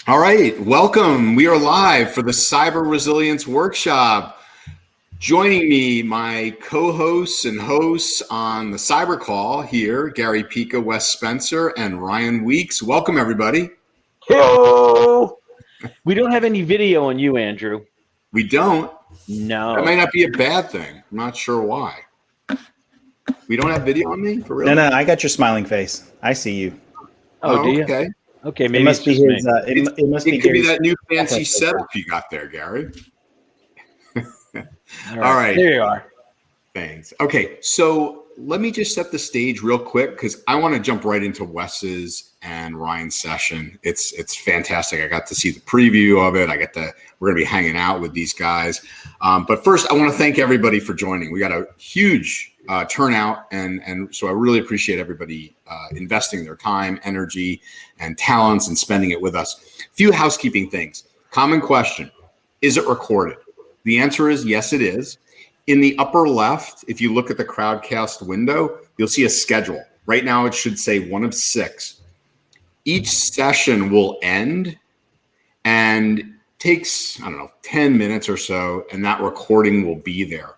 All right, welcome. We are live for the Cyber Resilience Workshop. Joining me, my co-hosts and hosts on the Cyber Call here, Gary Pica, Wes Spencer, and Ryan Weeks. Welcome, everybody. Hello. We don't have any video on you, Andrew. We don't? No. That might not be a bad thing. I'm not sure why. We don't have video on me? For real? No, I got your smiling face. I see you. Oh, do you? Okay. Okay, maybe It must be his. It must be It could be Gary's that new fancy setup you got there, Gary. All right. There you are. Thanks. Okay, so let me just set the stage real quick because I want to jump right into Wes's and Ryan's session. It's fantastic. I got to see the preview of it. We're gonna be hanging out with these guys. But first, I want to thank everybody for joining. We got a huge turnout, and so I really appreciate everybody investing their time, energy, and talents and spending it with us. A few housekeeping things. Common question: is it recorded? The answer is yes, it is. In the upper left, if you look at the Crowdcast window, you'll see a schedule. Right now, it should say 1 of 6. Each session will end and takes, 10 minutes or so, and that recording will be there.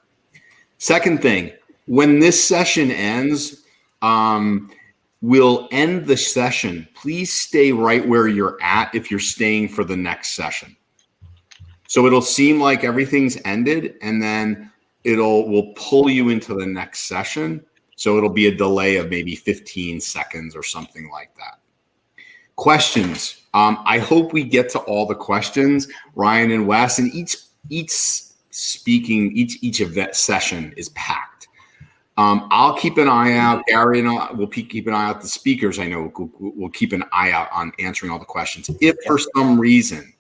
Second thing, when this session ends, we'll end the session. Please stay right where you're at if you're staying for the next session. So it'll seem like everything's ended, and then we'll pull you into the next session. So it'll be a delay of maybe 15 seconds or something like that. Questions. I hope we get to all the questions, Ryan and Wes, and each of that session is packed. I'll keep an eye out. Gary and I will keep an eye out. The speakers, I know, will keep an eye out on answering all the questions. If for some reason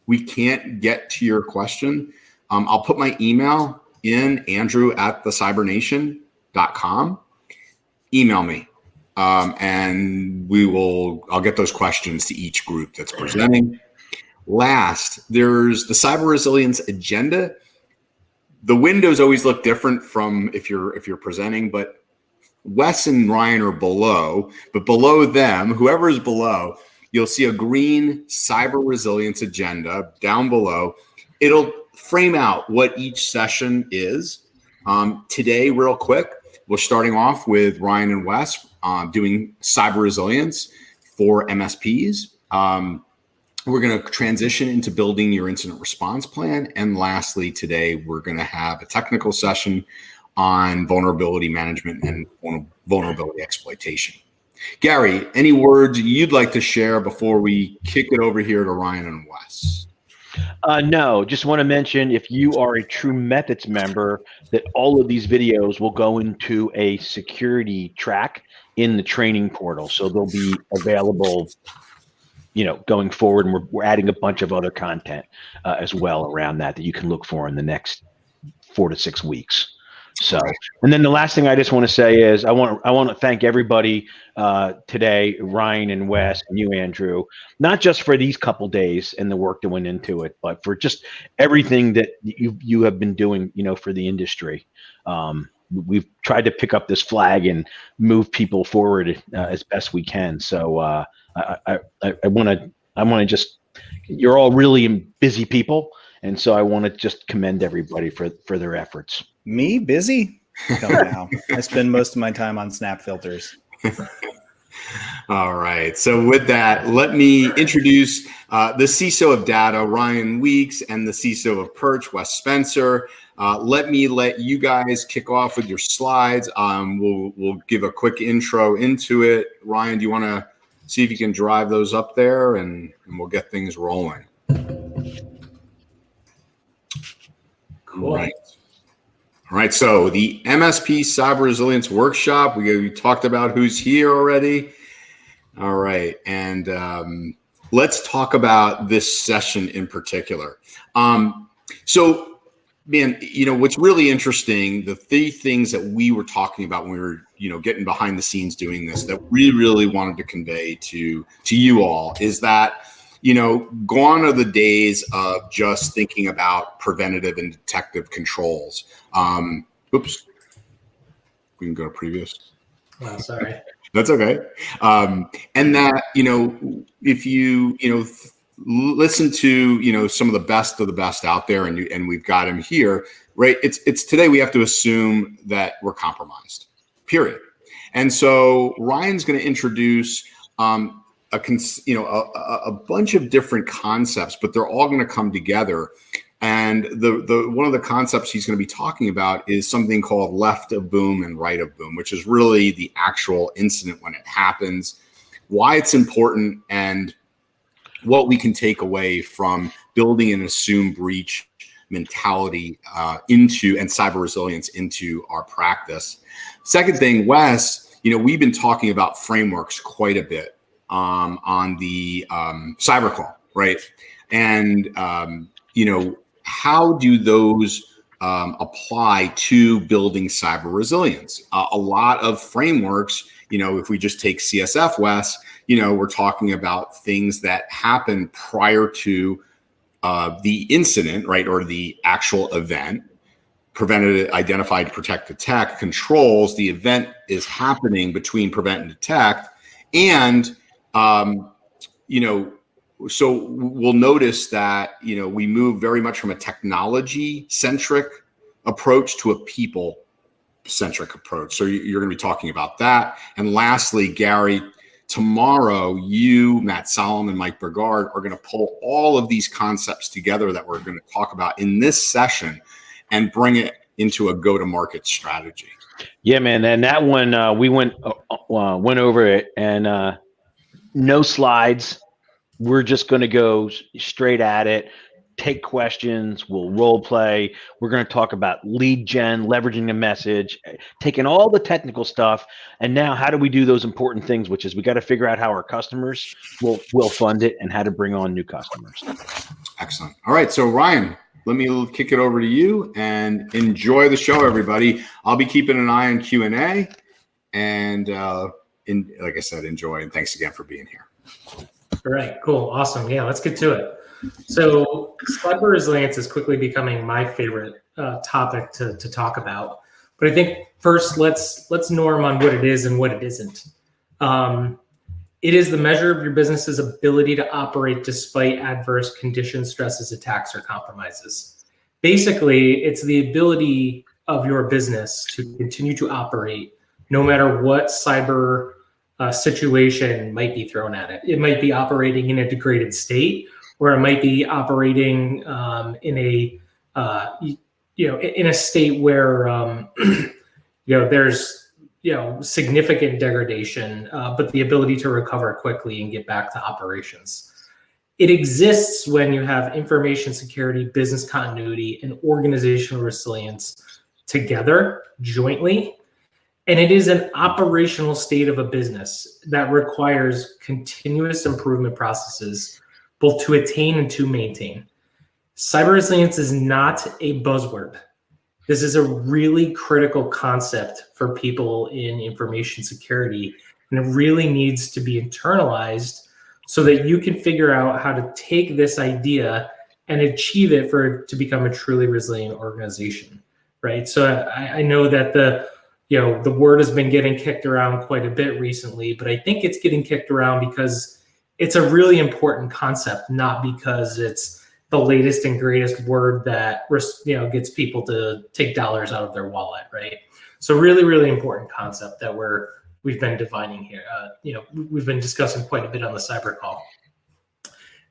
we can't get to your question, I'll put my email in, andrew@thecybernation.com. Email me, and I'll get those questions to each group that's presenting. Last, there's the Cyber Resilience Agenda. The windows always look different from if you're presenting, but Wes and Ryan are below, but below them, whoever is below, you'll see a green Cyber Resilience Agenda down below. It'll frame out what each session is. Today, real quick, we're starting off with Ryan and Wes doing cyber resilience for MSPs. We're going to transition into building your incident response plan. And lastly, today, we're going to have a technical session on vulnerability management and vulnerability exploitation. Gary, any words you'd like to share before we kick it over here to Ryan and Wes? No, just want to mention, if you are a True Methods member, that all of these videos will go into a security track in the training portal. So they'll be available, going forward, and we're adding a bunch of other content as well around that you can look for in the next 4 to 6 weeks. So, and then the last thing I just want to say is I want to thank everybody today, Ryan and Wes and you, Andrew, not just for these couple days and the work that went into it, but for just everything that you have been doing, for the industry. We've tried to pick up this flag and move people forward as best we can. So I want to just, you're all really busy people. And so I want to just commend everybody for their efforts. Me? Busy? Come down. I spend most of my time on Snap filters. All right. So with that, let me introduce the CISO of Datto, Ryan Weeks, and the CISO of Perch, Wes Spencer. Let you guys kick off with your slides. We'll give a quick intro into it. Ryan, do you want to see if you can drive those up there, and we'll get things rolling? Cool. Right. All right. So the MSP Cyber Resilience Workshop, we talked about who's here already. All right. And let's talk about this session in particular. So, man, what's really interesting, the 3 things that we were talking about when we were, getting behind the scenes doing this, that we really wanted to convey to you all is that, gone are the days of just thinking about preventative and detective controls. Oops. We can go to previous. Oh, sorry. That's okay. And that, if you, listen to some of the best out there, and we've got him here, right? It's today we have to assume that we're compromised, period. And so Ryan's going to introduce a bunch of different concepts, but they're all going to come together. And the one of the concepts he's going to be talking about is something called left of boom and right of boom, which is really the actual incident when it happens, why it's important, and what we can take away from building an assume breach mentality into and cyber resilience into our practice. Second thing, Wes, we've been talking about frameworks quite a bit on the cyber call, right? And how do those apply to building cyber resilience? A lot of frameworks, if we just take CSF, Wes, we're talking about things that happen prior to the incident, right, or the actual event. Prevented, identified, protect, detect. Controls, the event is happening between prevent and detect. And, so we'll notice that, we move very much from a technology-centric approach to a people-centric approach. So you're going to be talking about that. And lastly, Gary, tomorrow, you, Matt Solomon, Mike Bergard are going to pull all of these concepts together that we're going to talk about in this session and bring it into a go-to-market strategy. Yeah, man. And that one, we went over it, and no slides. We're just going to go straight at it, take questions, we'll role play. We're going to talk about lead gen, leveraging the message, taking all the technical stuff. And now how do we do those important things, which is we got to figure out how our customers will fund it and how to bring on new customers. Excellent. All right. So Ryan, let me kick it over to you and enjoy the show, everybody. I'll be keeping an eye on Q&A, and like I said, enjoy. And thanks again for being here. All right, cool, awesome. Yeah, let's get to it. So cyber resilience is quickly becoming my favorite topic to talk about. But I think first, let's norm on what it is and what it isn't. It is the measure of your business's ability to operate despite adverse conditions, stresses, attacks, or compromises. Basically, it's the ability of your business to continue to operate no matter what cyber situation might be thrown at it. It might be operating in a degraded state, or it might be operating in a state where there's significant degradation, but the ability to recover quickly and get back to operations. It exists when you have information security, business continuity, and organizational resilience together jointly. And it is an operational state of a business that requires continuous improvement processes, both to attain and to maintain. Cyber resilience is not a buzzword. This is a really critical concept for people in information security, and it really needs to be internalized so that you can figure out how to take this idea and achieve it to become a truly resilient organization, right? So I know that the word has been getting kicked around quite a bit recently, but I think it's getting kicked around because it's a really important concept, not because it's the latest and greatest word that gets people to take dollars out of their wallet, right? So really, really important concept that we've been defining here. We've been discussing quite a bit on the cyber call.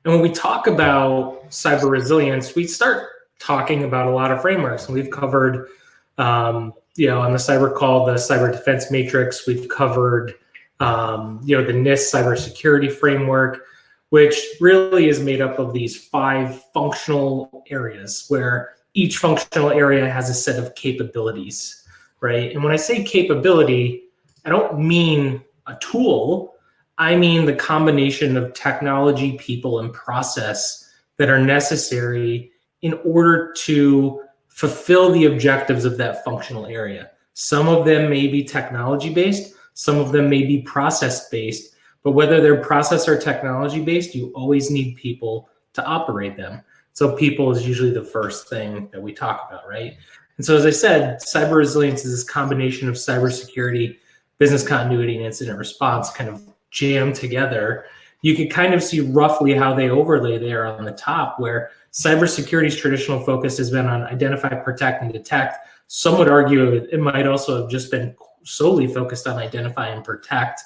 And when we talk about cyber resilience, we start talking about a lot of frameworks, and we've covered on the cyber call, the cyber defense matrix. We've covered, the NIST cybersecurity framework, which really is made up of these 5 functional areas where each functional area has a set of capabilities, right? And when I say capability, I don't mean a tool. I mean the combination of technology, people, and process that are necessary in order to fulfill the objectives of that functional area. Some of them may be technology-based, some of them may be process-based, but whether they're process or technology-based, you always need people to operate them. So people is usually the first thing that we talk about, right? And so as I said, cyber resilience is this combination of cybersecurity, business continuity, and incident response kind of jammed together. you can kind of see roughly how they overlay there on the top, where cybersecurity's traditional focus has been on identify, protect, and detect. Some would argue it might also have just been solely focused on identify and protect.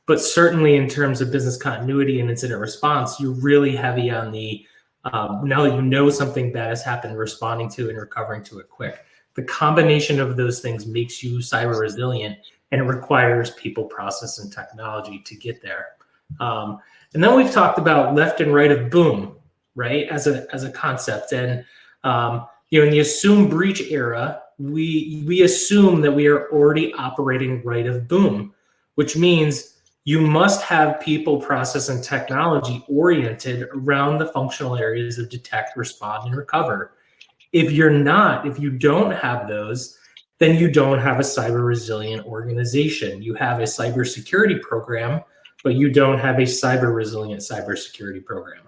But certainly in terms of business continuity and incident response, you're really heavy on the, now that you know something bad has happened, responding to and recovering to it quick. The combination of those things makes you cyber resilient, and it requires people, process, and technology to get there. And then we've talked about left and right of boom, right, as a concept. And in the assume breach era, we assume that we are already operating right of boom, which means you must have people, process, and technology oriented around the functional areas of detect, respond, and recover. If you don't have those, then you don't have a cyber resilient organization. You have a cybersecurity program, but you don't have a cyber resilient cybersecurity program.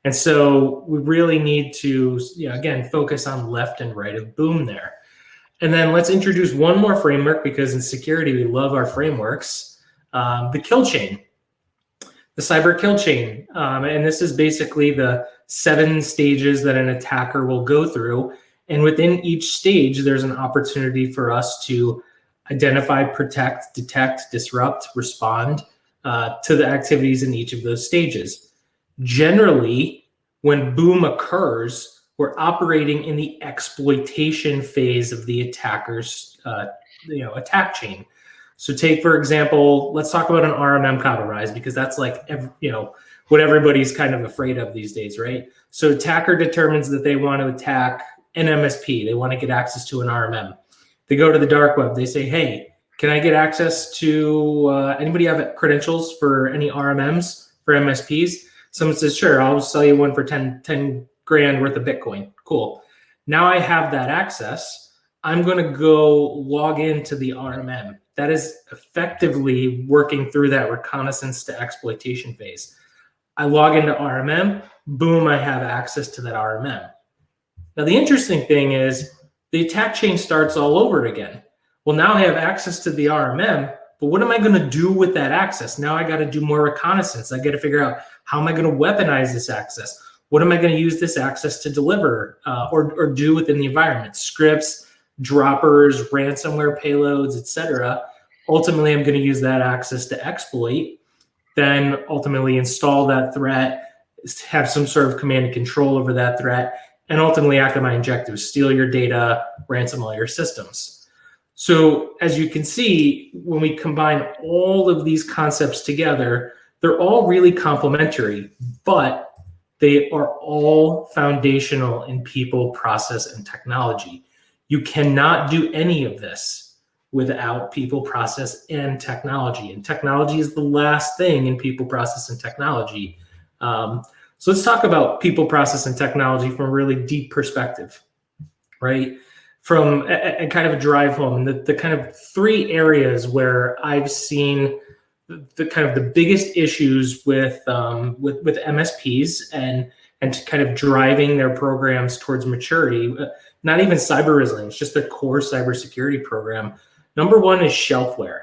And so we really need to, again, focus on left and right of boom there. And then let's introduce one more framework, because in security, we love our frameworks. The kill chain, the cyber kill chain. And this is basically the 7 stages that an attacker will go through. And within each stage, there's an opportunity for us to identify, protect, detect, disrupt, respond to the activities in each of those stages. Generally, when boom occurs, we're operating in the exploitation phase of the attacker's attack chain. So take, for example, let's talk about an RMM compromise, because that's like, what everybody's kind of afraid of these days, right? So attacker determines that they want to attack an MSP. They want to get access to an RMM. They go to the dark web. They say, hey, can I get access to, anybody have credentials for any RMMs for MSPs? Someone says, sure, I'll sell you one for 10 grand worth of Bitcoin. Cool. Now I have that access. I'm going to go log into the RMM. That is effectively working through that reconnaissance to exploitation phase. I log into RMM, boom, I have access to that RMM. Now, the interesting thing is the attack chain starts all over again. Well, now I have access to the RMM, but what am I going to do with that access? Now I got to do more reconnaissance. I got to figure out, how am I going to weaponize this access? What am I going to use this access to deliver or do within the environment? Scripts, droppers, ransomware payloads, etc. Ultimately, I'm going to use that access to exploit, then ultimately install that threat, have some sort of command and control over that threat, and ultimately act on my objectives, steal your data, ransom all your systems. So as you can see, when we combine all of these concepts together, they're all really complementary, but they are all foundational in people, process, and technology. You cannot do any of this without people, process, and technology. And technology is the last thing in people, process, and technology. So let's talk about people, process, and technology from a really deep perspective, right? From a kind of a drive home, and the kind of 3 areas where I've seen the kind of the biggest issues with MSPs and kind of driving their programs towards maturity. Not even cyber resilience, just the core cybersecurity program. Number 1 is shelfware.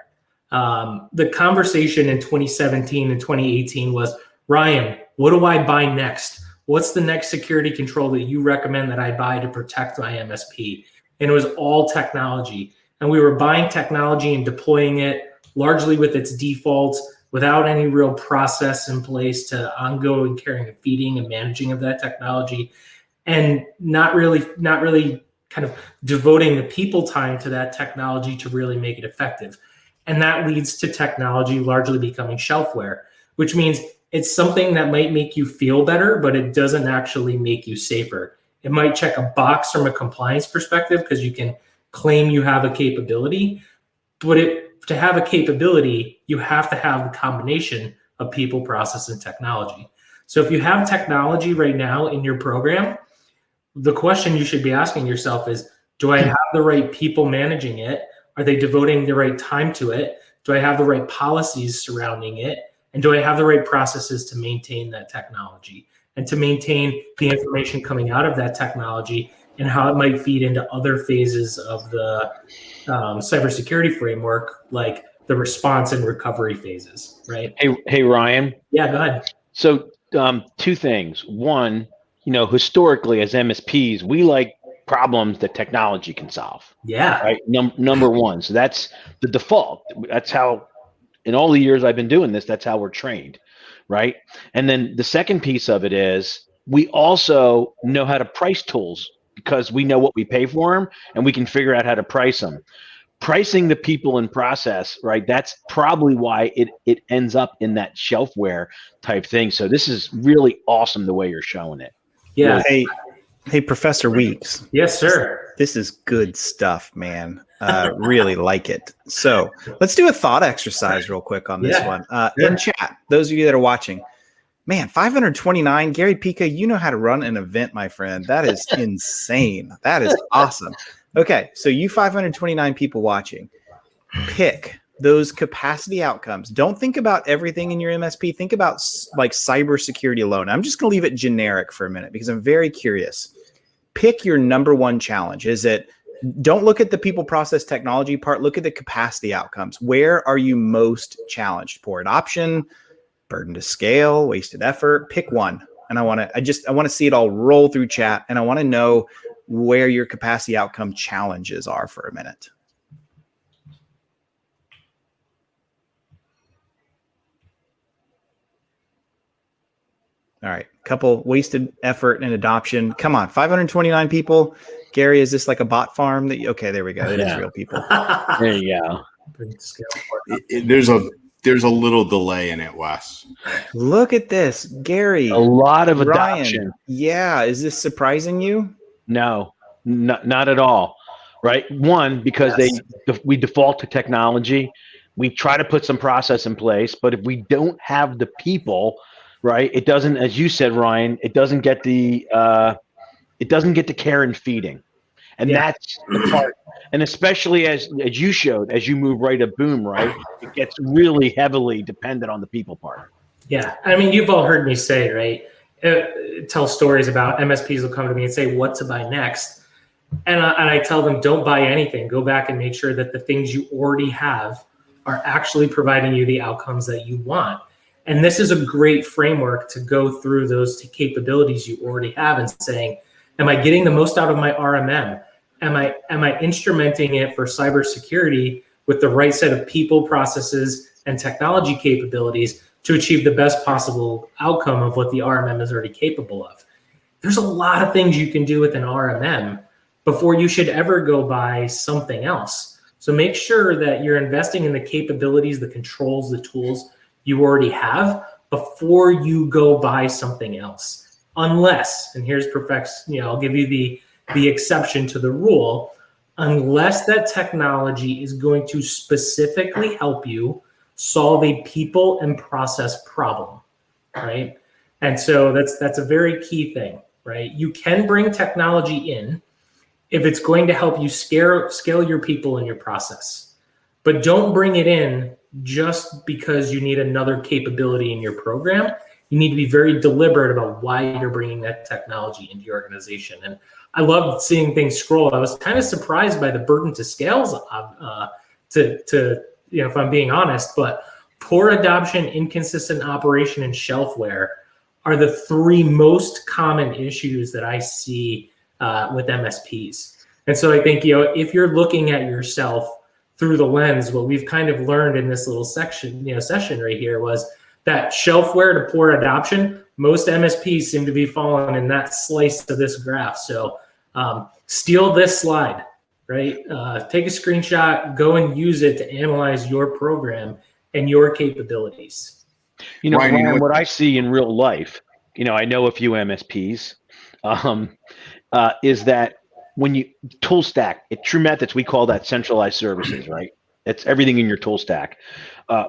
The conversation in 2017 and 2018 was, Ryan, what do I buy next? What's the next security control that you recommend that I buy to protect my MSP? And it was all technology. And we were buying technology and deploying it largely with its defaults, without any real process in place to ongoing caring and feeding and managing of that technology, and not really kind of devoting the people time to that technology to really make it effective. And that leads to technology largely becoming shelfware, which means it's something that might make you feel better, but it doesn't actually make you safer. It might check a box from a compliance perspective because you can claim you have a capability, but to have a capability, you have to have the combination of people, process, and technology. So if you have technology right now in your program, the question you should be asking yourself is, do I have the right people managing it? Are they devoting the right time to it? Do I have the right policies surrounding it? And do I have the right processes to maintain that technology and to maintain the information coming out of that technology and how it might feed into other phases of the cybersecurity framework, like the response and recovery phases, right? Hey, Ryan. Yeah, go ahead. So two things. One, historically as MSPs, we like problems that technology can solve. Yeah. Right. Number one. So that's the default. That's how, in all the years I've been doing this, that's how we're trained. Right. And then the second piece of it is we also know how to price tools because we know what we pay for them and we can figure out how to price them. Pricing the people in process, right? That's probably why it ends up in that shelfware type thing. So this is really awesome the way you're showing it. Yeah. Hey, Professor Weeks. Yes, sir. This is good stuff, man. Really like it. So let's do a thought exercise real quick on this one. In chat, those of you that are watching, man, 529, Gary Pica, you know how to run an event, my friend. That is insane. That is awesome. Okay, so you 529 people watching, pick those capacity outcomes. Don't think about everything in your MSP. Think about like cybersecurity alone. I'm just going to leave it generic for a minute because I'm very curious. Pick your number one challenge. Don't look at the people process technology part. Look at the capacity outcomes. Where are you most challenged? Poor adoption, burden to scale, wasted effort. Pick one. And I want to see it all roll through chat. And I want to know where your capacity outcome challenges are for a minute. All right, couple wasted effort and adoption. Come on, 529 people. Gary, is this like a bot farm? Okay, there we go. It is real people. There you go. There's a little delay in it, Wes. Look at this, Gary. A lot of Ryan, adoption. Yeah, is this surprising you? No, not at all. Right. One, because we default to technology. We try to put some process in place, but if we don't have the people, right, it doesn't, as you said, Ryan, it doesn't get the care and feeding. And that's the part. And especially as you showed, as you move right to boom, right, it gets really heavily dependent on the people part. Yeah. I mean, you've all heard me say, right, tell stories about MSPs will come to me and say, what to buy next? And I tell them, don't buy anything. Go back and make sure that the things you already have are actually providing you the outcomes that you want. And this is a great framework to go through those capabilities you already have and saying, am I getting the most out of my RMM? Am I instrumenting it for cybersecurity with the right set of people, processes, and technology capabilities to achieve the best possible outcome of what the RMM is already capable of? There's a lot of things you can do with an RMM before you should ever go buy something else. So make sure that you're investing in the capabilities, the controls, the tools you already have before you go buy something else. Unless, and here's I'll give you the exception to the rule, unless that technology is going to specifically help you solve a people and process problem, right? And so that's a very key thing, right? You can bring technology in if it's going to help you scale your people and your process, but don't bring it in just because you need another capability in your program. You need to be very deliberate about why you're bringing that technology into your organization. And I love seeing things scroll. I was kind of surprised by the burden to scales, if I'm being honest, but poor adoption, inconsistent operation, and shelfware are the three most common issues that I see with MSPs. And so I think, if you're looking at yourself through the lens, what we've kind of learned in this little session right here was that shelfware to poor adoption, most MSPs seem to be falling in that slice of this graph. So steal this slide, right? Take a screenshot, go and use it to analyze your program and your capabilities. Ryan, what I see in real life, I know a few MSPs, is that when you tool stack, at True Methods, we call that centralized services, right? It's everything in your tool stack.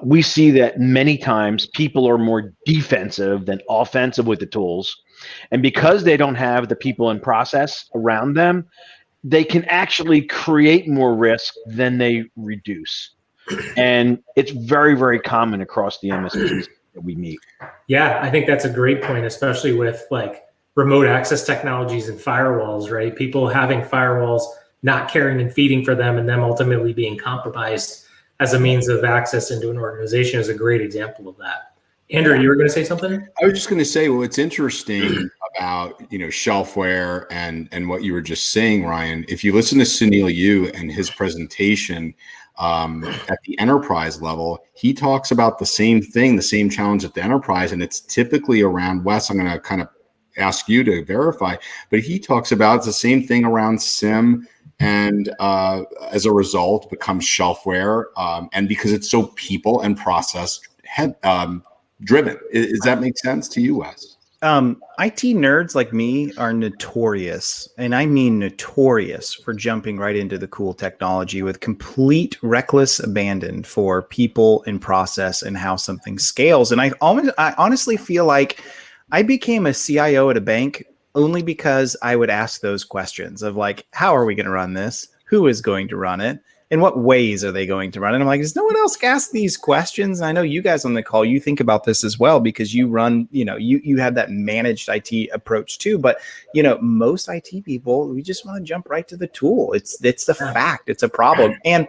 We see that many times people are more defensive than offensive with the tools. And because they don't have the people and process around them, they can actually create more risk than they reduce. And it's very, very common across the MSPs that we meet. Yeah, I think that's a great point, especially with like remote access technologies and firewalls, right? People having firewalls, not caring and feeding for them, and them ultimately being compromised as a means of access into an organization is a great example of that. Andrew, you were going to say something? I was just going to say, well, it's interesting about, shelfware and what you were just saying, Ryan. If you listen to Sunil Yu and his presentation at the enterprise level, he talks about the same thing, the same challenge at the enterprise, and it's typically around, Wes, I'm going to kind of ask you to verify, but he talks about it's the same thing around SIM, and as a result becomes shelfware, and because it's so people and process driven. Does that make sense to you, Wes? IT nerds like me are notorious, and I mean notorious, for jumping right into the cool technology with complete reckless abandon for people and process and how something scales. And I honestly feel like I became a CIO at a bank only because I would ask those questions of like, how are we going to run this? Who is going to run it? In what ways are they going to run it? I'm like, does no one else ask these questions? And I know you guys on the call, you think about this as well, because you run, you have that managed IT approach too. But, most IT people, we just want to jump right to the tool. It's the fact, it's a problem. And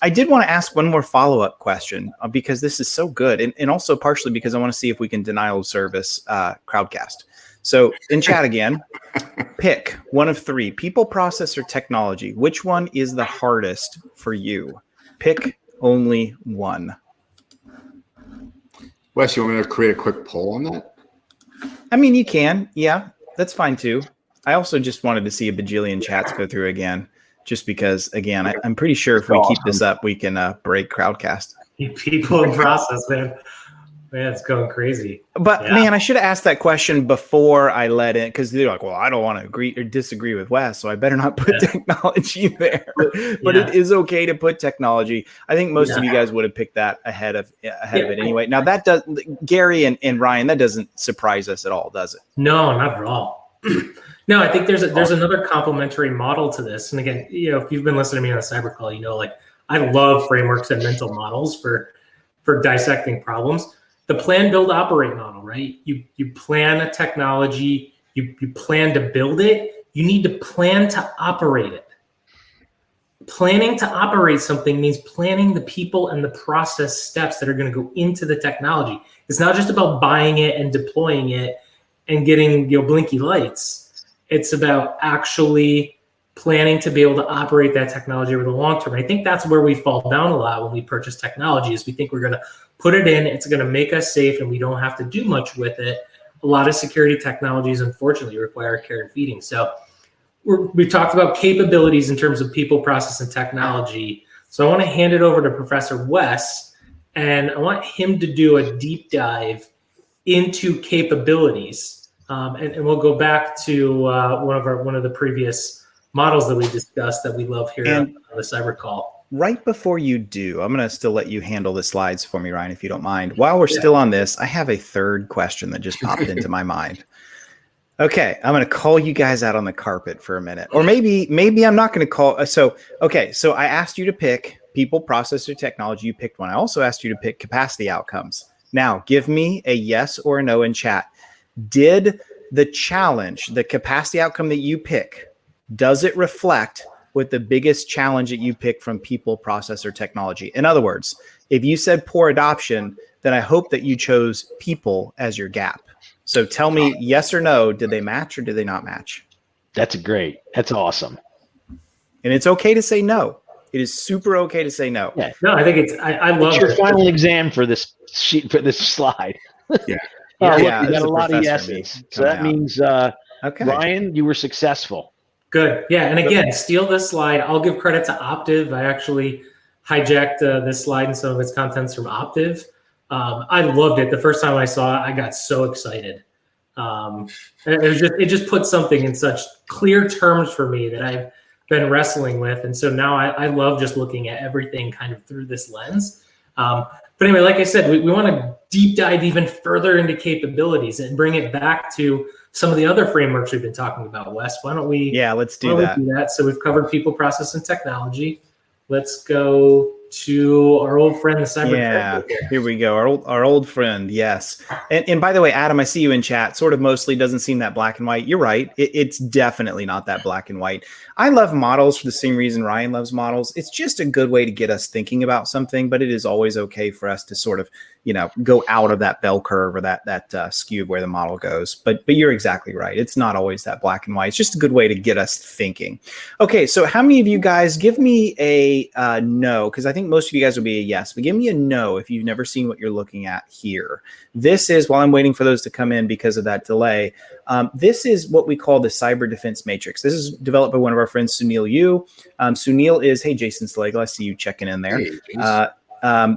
I did want to ask one more follow-up question because this is so good. And also partially because I want to see if we can denial of service crowdcast. So in chat again, pick one of three: people, process, or technology. Which one is the hardest for you? Pick only one. Wes, you want me to create a quick poll on that? I mean, you can. Yeah, that's fine too. I also just wanted to see a bajillion chats go through again, just because, again, I'm pretty sure if we keep this up, we can break crowdcast. People in process, man. Man, it's going crazy. But man, I should have asked that question before I let in, because they're like, well, I don't want to agree or disagree with Wes, so I better not put technology there. But it is okay to put technology. I think most of you guys would have picked that ahead of it anyway. Now that does, Gary and Ryan, that doesn't surprise us at all, does it? No, not at all. No, I think there's another complementary model to this. And again, if you've been listening to me on a cyber call, I love frameworks and mental models for dissecting problems. The plan, build, operate model, right? You plan a technology, you plan to build it, you need to plan to operate it. Planning to operate something means planning the people and the process steps that are going to go into the technology. It's not just about buying it and deploying it and getting blinky lights. It's about actually planning to be able to operate that technology over the long term. And I think that's where we fall down a lot when we purchase technology, is we think we're going to put it in, it's going to make us safe, and we don't have to do much with it. A lot of security technologies, unfortunately, require care and feeding. So we've talked about capabilities in terms of people, process, and technology. So I want to hand it over to Professor Wes, and I want him to do a deep dive into capabilities. And we'll go back to one of the previous models that we discussed that we love here on the cyber call. Right before you do, I'm going to still let you handle the slides for me, Ryan, if you don't mind. While we're still on this, I have a third question that just popped into my mind. Okay, I'm going to call you guys out on the carpet for a minute. Or maybe I'm not going to call. So I asked you to pick people, process, or technology. You picked one. I also asked you to pick capacity outcomes. Now, give me a yes or a no in chat. Did the challenge, the capacity outcome that you pick, does it reflect with the biggest challenge that you pick from people, process, or technology? In other words, if you said poor adoption, then I hope that you chose people as your gap. So tell me yes or no, did they match or did they not match? That's great. That's awesome. And it's okay to say no. It is super okay to say no. Yeah. No, I think I love it's your final exam for this sheet, for this slide. Yeah. Look, you got a lot of yeses. So that means, okay, Ryan, you were successful. Good. Yeah. And again, steal this slide. I'll give credit to Optiv. I actually hijacked this slide and some of its contents from Optiv. I loved it. The first time I saw it, I got so excited. It just put something in such clear terms for me that I've been wrestling with. And so now I love just looking at everything kind of through this lens. But anyway, like I said, we want to deep dive even further into capabilities and bring it back to some of the other frameworks we've been talking about. Wes, why don't we? Yeah, let's do that. So we've covered people, process, and technology. Let's go to our old friend, the cyber. Yeah, here we go. Our old friend. Yes. And by the way, Adam, I see you in chat. Sort of mostly doesn't seem that black and white. You're right. It's definitely not that black and white. I love models for the same reason Ryan loves models. It's just a good way to get us thinking about something, but it is always okay for us to sort of, go out of that bell curve or that skew where the model goes. But you're exactly right. It's not always that black and white. It's just a good way to get us thinking. Okay, so how many of you guys give me a no? Because I think most of you guys will be a yes, but give me a no if you've never seen what you're looking at here. This is, while I'm waiting for those to come in because of that delay, this is what we call the Cyber Defense Matrix. This is developed by one of our friends, Sunil Yu. Sunil is, hey, Jason Slagle, I see you checking in there. Hey,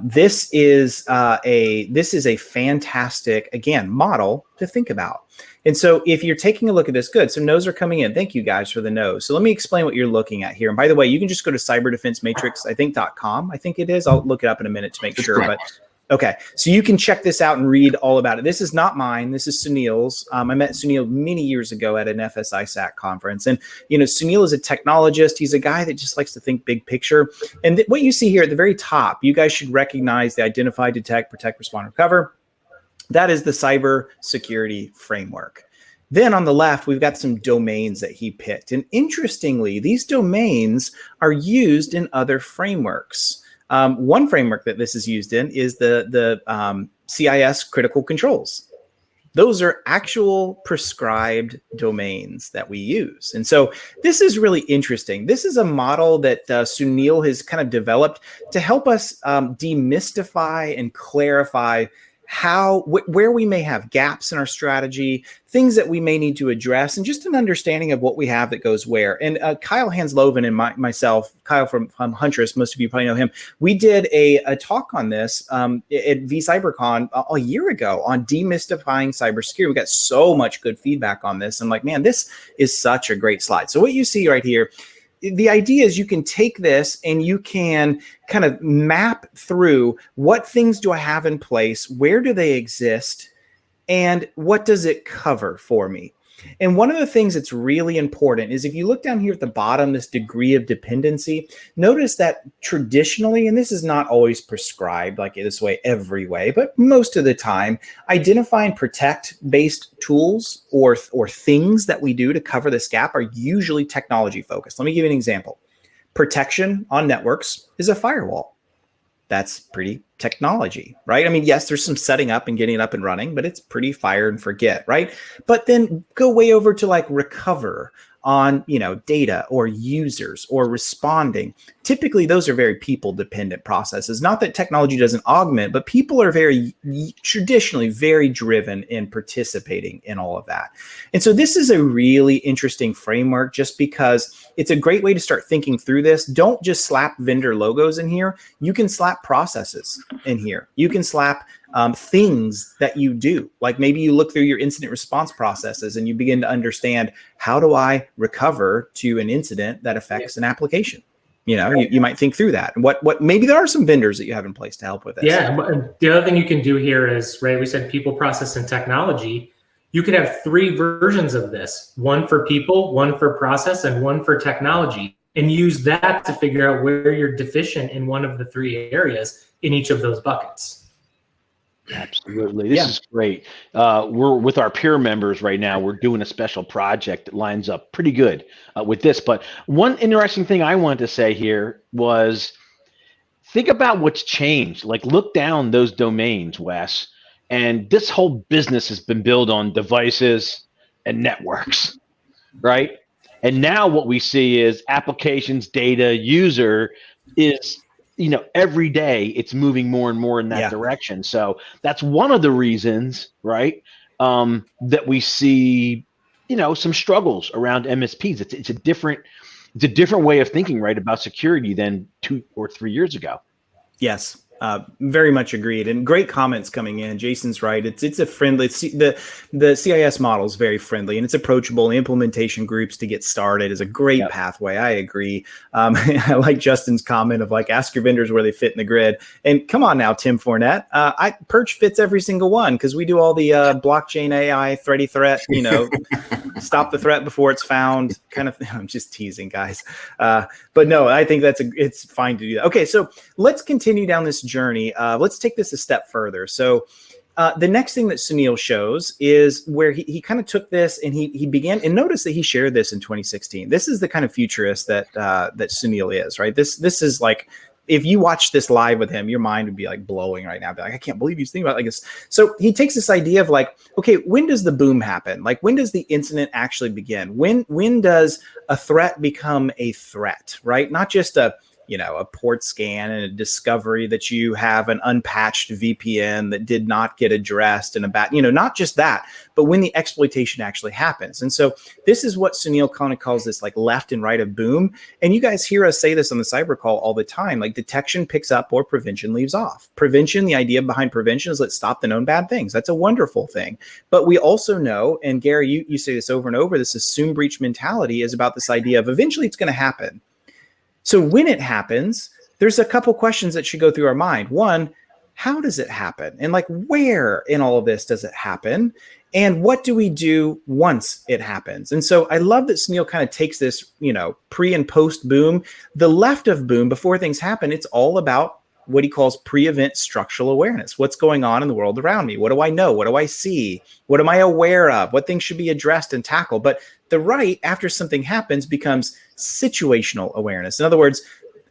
this is a fantastic, again, model to think about. And so if you're taking a look at this, good. So no's are coming in. Thank you guys for the no's. So let me explain what you're looking at here. And by the way, you can just go to cyberdefensematrix.com. I think it is. I'll look it up in a minute to make sure. But okay, so you can check this out and read all about it. This is not mine. This is Sunil's. I met Sunil many years ago at an FSISAC conference. And, Sunil is a technologist. He's a guy that just likes to think big picture. And what you see here at the very top, you guys should recognize the identify, detect, protect, respond, recover. That is the cyber security framework. Then on the left, we've got some domains that he picked. And interestingly, these domains are used in other frameworks. One framework that this is used in is the CIS Critical Controls. Those are actual prescribed domains that we use. And so this is really interesting. This is a model that Sunil has kind of developed to help us demystify and clarify where we may have gaps in our strategy, things that we may need to address, and just an understanding of what we have that goes where. And Kyle Hansloven and myself, Kyle from Huntress, most of you probably know him, we did a talk on this at vCyberCon a year ago on demystifying cybersecurity. We got so much good feedback on this. I'm like, man, this is such a great slide. So what you see right here, the idea is you can take this and you can kind of map through what things do I have in place, where do they exist, and what does it cover for me? And one of the things that's really important is if you look down here at the bottom, this degree of dependency, notice that traditionally, and this is not always prescribed like this way every way, but most of the time, identify and protect based tools or things that we do to cover this gap are usually technology focused. Let me give you an example. Protection on networks is a firewall. That's pretty technology, right? I mean, yes, there's some setting up and getting it up and running, but it's pretty fire and forget, right? But then go way over to like recover on, data or users or responding. Typically, those are very people dependent processes. Not that technology doesn't augment, but people are traditionally very driven in participating in all of that. And so this is a really interesting framework just because it's a great way to start thinking through this. Don't just slap vendor logos in here. You can slap processes in here. You can slap things that you do. Like maybe you look through your incident response processes and you begin to understand, how do I recover to an incident that affects an application? You might think through that. And what maybe there are some vendors that you have in place to help with this. Yeah. The other thing you can do here is, right, we said people, process, and technology. You could have 3 versions of this, one for people, one for process, and one for technology, and use that to figure out where you're deficient in one of the 3 areas in each of those buckets. Absolutely. This is great. We're with our peer members right now. We're doing a special project that lines up pretty good with this. But one interesting thing I wanted to say here was think about what's changed. Like look down those domains, Wes, and this whole business has been built on devices and networks, right? And now what we see is applications, data, user is every day it's moving more and more in that direction. So that's one of the reasons, right, that we see, some struggles around MSPs. It's a different way of thinking, right, about security than 2 or 3 years ago. Yes. Very much agreed, and great comments coming in. Jason's right. It's a friendly. The CIS model is very friendly and it's approachable. Implementation groups to get started is a great pathway. I agree. I like Justin's comment of like, ask your vendors where they fit in the grid. And come on now, Tim Fournette. Perch fits every single one because we do all the blockchain AI thready threat. Stop the threat before it's found. Kind of. I'm just teasing, guys. But no, I think it's fine to do that. Okay, so let's continue down this journey. Let's take this a step further. So the next thing that Sunil shows is where he kind of took this and he began, and notice that he shared this in 2016. This is the kind of futurist that Sunil is, right? This is like, if you watch this live with him, your mind would be like blowing right now. Be like, I can't believe he's thinking about it like this. So he takes this idea of like, okay, when does the boom happen? Like, when does the incident actually begin? When does a threat become a threat, right? Not just a port scan and a discovery that you have an unpatched VPN that did not get addressed and not just that, but when the exploitation actually happens. And so this is what Sunil kind of calls this like left and right of boom. And you guys hear us say this on the cyber call all the time, like detection picks up or prevention leaves off. Prevention, the idea behind prevention is let's stop the known bad things. That's a wonderful thing. But we also know, and Gary, you say this over and over, this assume breach mentality is about this idea of eventually it's going to happen. So when it happens, there's a couple questions that should go through our mind. One, how does it happen? And like, where in all of this does it happen? And what do we do once it happens? And so I love that Sunil kind of takes this, pre and post boom. The left of boom, before things happen, it's all about what he calls pre-event structural awareness. What's going on in the world around me? What do I know? What do I see? What am I aware of? What things should be addressed and tackled? But the right, after something happens, becomes situational awareness. In other words,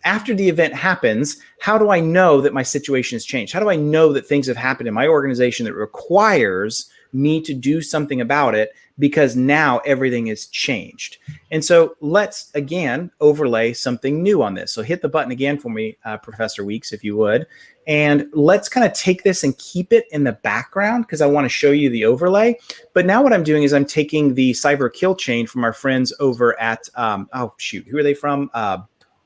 after the event happens, how do I know that my situation has changed? How do I know that things have happened in my organization that requires me to do something about it because now everything is changed? And so let's, again, overlay something new on this. So hit the button again for me, Professor Weeks, if you would. And let's kind of take this and keep it in the background because I want to show you the overlay. But now what I'm doing is I'm taking the cyber kill chain from our friends over at, who are they from?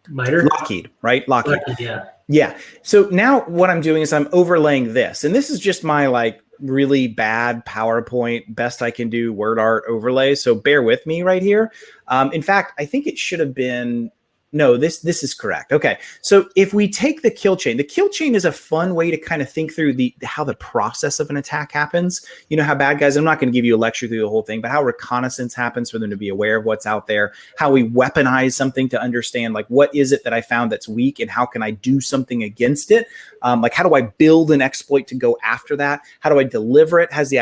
Lockheed, right? Lockheed, yeah. Yeah. So now what I'm doing is I'm overlaying this. And this is just my like really bad PowerPoint, best I can do word art overlay. So bear with me right here. In fact, I think it should have been, no, this is correct. Okay. So if we take the kill chain is a fun way to kind of think through how the process of an attack happens. You know how bad guys, I'm not going to give you a lecture through the whole thing, but how reconnaissance happens for them to be aware of what's out there, how we weaponize something to understand, like, what is it that I found that's weak and how can I do something against it? Like, how do I build an exploit to go after that? How do I deliver it? Has the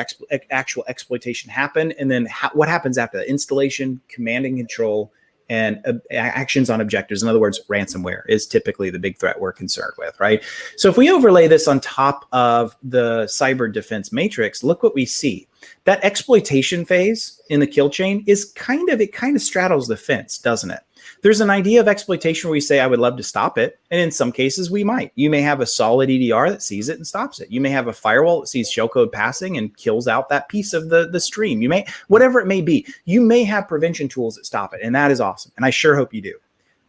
actual exploitation happen? And then what happens after that? Installation, command and control, and actions on objectives. In other words, ransomware is typically the big threat we're concerned with, right? So if we overlay this on top of the cyber defense matrix, look what we see. That exploitation phase in the kill chain is kind of straddles the fence, doesn't it? There's an idea of exploitation where we say, I would love to stop it. And in some cases we might. You may have a solid EDR that sees it and stops it. You may have a firewall that sees shellcode passing and kills out that piece of the stream. You may, whatever it may be, you may have prevention tools that stop it. And that is awesome. And I sure hope you do.